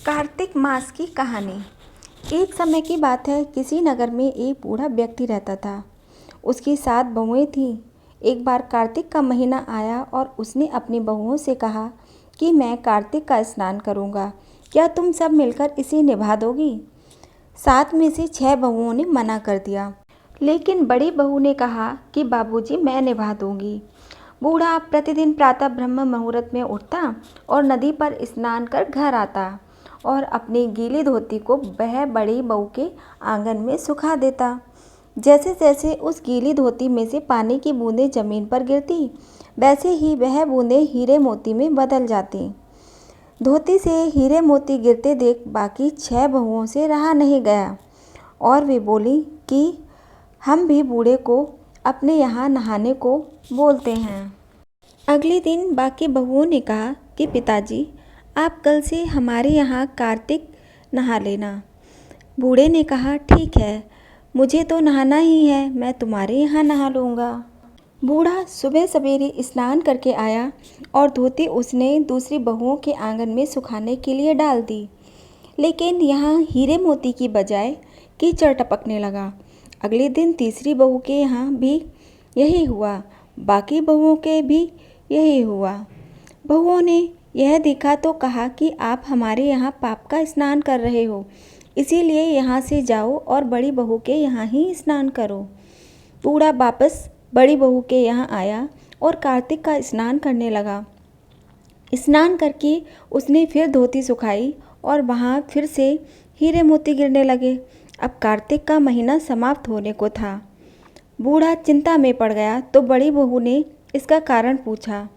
कार्तिक मास की कहानी। एक समय की बात है, किसी नगर में एक बूढ़ा व्यक्ति रहता था। उसकी 7 बहुएं थीं। एक बार कार्तिक का महीना आया और उसने अपनी बहुओं से कहा कि मैं कार्तिक का स्नान करूँगा, क्या तुम सब मिलकर इसे निभा दोगी? 7 में से 6 बहुओं ने मना कर दिया, लेकिन बड़ी बहू ने कहा कि बाबूजी, मैं निभा दूंगी। बूढ़ा प्रतिदिन प्रातः ब्रह्म मुहूर्त में उठता और नदी पर स्नान कर घर आता और अपनी गीली धोती को वह बड़ी बहू के आंगन में सुखा देता। जैसे जैसे उस गीली धोती में से पानी की बूंदें जमीन पर गिरती, वैसे ही वह बूंदें हीरे मोती में बदल जाती। धोती से हीरे मोती गिरते देख बाकी 6 बहुओं से रहा नहीं गया और वे बोली कि हम भी बूढ़े को अपने यहाँ नहाने को बोलते हैं। अगले दिन बाकी बहुओं ने कहा कि पिताजी, आप कल से हमारे यहाँ कार्तिक नहा लेना। बूढ़े ने कहा, ठीक है, मुझे तो नहाना ही है, मैं तुम्हारे यहाँ नहा लूँगा। बूढ़ा सुबह सवेरे स्नान करके आया और धोती उसने दूसरी बहुओं के आंगन में सुखाने के लिए डाल दी, लेकिन यहाँ हीरे मोती की बजाय कीचड़ टपकने लगा। अगले दिन तीसरी बहू के यहाँ भी यही हुआ, बाकी बहुओं के भी यही हुआ। बहुओं ने यह देखा तो कहा कि आप हमारे यहाँ पाप का स्नान कर रहे हो, इसीलिए यहाँ से जाओ और बड़ी बहू के यहाँ ही स्नान करो। बूढ़ा वापस बड़ी बहू के यहाँ आया और कार्तिक का स्नान करने लगा। स्नान करके उसने फिर धोती सुखाई और वहाँ फिर से हीरे मोती गिरने लगे। अब कार्तिक का महीना समाप्त होने को था। बूढ़ा चिंता में पड़ गया तो बड़ी बहू ने इसका कारण पूछा।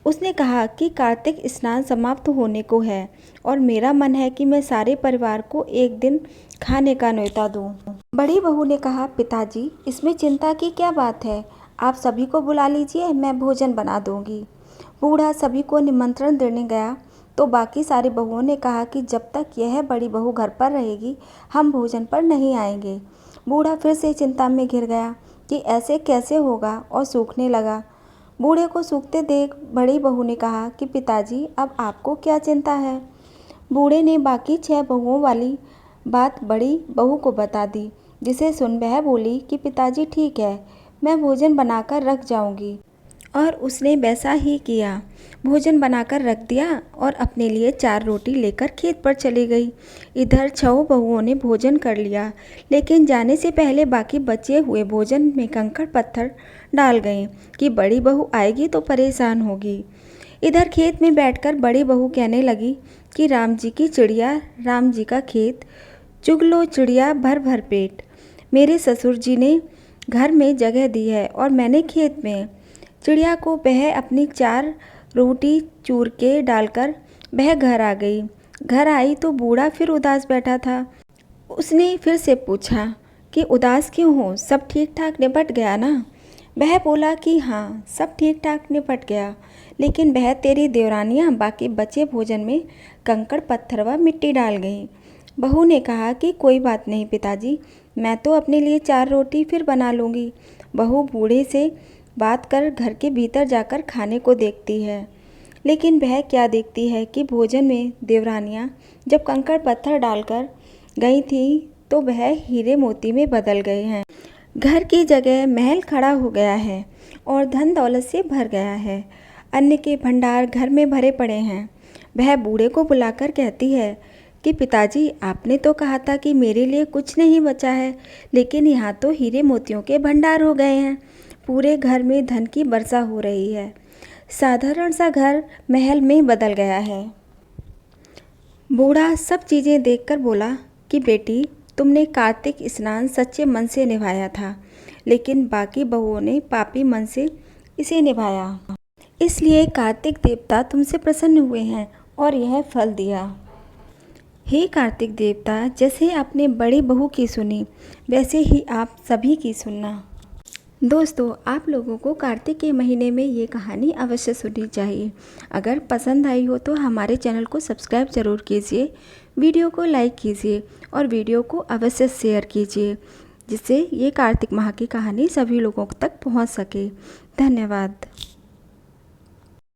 उसने कहा कि कार्तिक स्नान समाप्त होने को है और मेरा मन है कि मैं सारे परिवार को एक दिन खाने का न्योता दूं। बड़ी बहू ने कहा, पिताजी, इसमें चिंता की क्या बात है, आप सभी को बुला लीजिए, मैं भोजन बना दूंगी। बूढ़ा सभी को निमंत्रण देने गया तो बाकी सारी बहुओं ने कहा कि जब तक यह बड़ी बहू घर पर रहेगी हम भोजन पर नहीं आएंगे। बूढ़ा फिर से चिंता में घिर गया कि ऐसे कैसे होगा और सूखने लगा। बूढ़े को सूखते देख बड़ी बहू ने कहा कि पिताजी, अब आपको क्या चिंता है? बूढ़े ने बाकी 6 बहुओं वाली बात बड़ी बहू को बता दी, जिसे सुन वह बोली कि पिताजी, ठीक है, मैं भोजन बनाकर रख जाऊंगी। और उसने वैसा ही किया। भोजन बनाकर रख दिया और अपने लिए 4 रोटी लेकर खेत पर चली गई। इधर 6 बहुओं ने भोजन कर लिया, लेकिन जाने से पहले बाकी बचे हुए भोजन में कंकड़ पत्थर डाल गए कि बड़ी बहू आएगी तो परेशान होगी। इधर खेत में बैठकर बड़ी बहू कहने लगी कि राम जी की चिड़िया, राम जी का खेत, चुग लो चिड़िया भर भर पेट। मेरे ससुर जी ने घर में जगह दी है और मैंने खेत में। चिड़िया को वह अपनी 4 रोटी चूर के डालकर वह घर आ गई। घर आई तो बूढ़ा फिर उदास बैठा था। उसने फिर से पूछा कि उदास क्यों हो, सब ठीक ठाक निपट गया ना? वह बोला कि हाँ, सब ठीक ठाक निपट गया, लेकिन वह तेरी देवरानियाँ बाकी बचे भोजन में कंकड़ पत्थर व मिट्टी डाल गई। बहू ने कहा कि कोई बात नहीं पिताजी, मैं तो अपने लिए 4 रोटी फिर बना लूँगी। बहू बूढ़े से बात कर घर के भीतर जाकर खाने को देखती है, लेकिन वह क्या देखती है कि भोजन में देवरानियाँ जब कंकड़ पत्थर डालकर गई थी तो वह हीरे मोती में बदल गए हैं। घर की जगह महल खड़ा हो गया है और धन दौलत से भर गया है। अन्न के भंडार घर में भरे पड़े हैं। वह बूढ़े को बुलाकर कहती है कि पिताजी, आपने तो कहा था कि मेरे लिए कुछ नहीं बचा है, लेकिन यहाँ तो हीरे मोतियों के भंडार हो गए हैं। पूरे घर में धन की वर्षा हो रही है। साधारण सा घर महल में बदल गया है। बूढ़ा सब चीज़ें देखकर बोला कि बेटी, तुमने कार्तिक स्नान सच्चे मन से निभाया था, लेकिन बाकी बहुओं ने पापी मन से इसे निभाया, इसलिए कार्तिक देवता तुमसे प्रसन्न हुए हैं और यह फल दिया। हे कार्तिक देवता, जैसे आपने बड़ी बहू की सुनी, वैसे ही आप सभी की सुनना। दोस्तों, आप लोगों को कार्तिक के महीने में ये कहानी अवश्य सुननी चाहिए। अगर पसंद आई हो तो हमारे चैनल को सब्सक्राइब ज़रूर कीजिए, वीडियो को लाइक कीजिए और वीडियो को अवश्य शेयर कीजिए, जिससे ये कार्तिक माह की कहानी सभी लोगों तक पहुंच सके। धन्यवाद।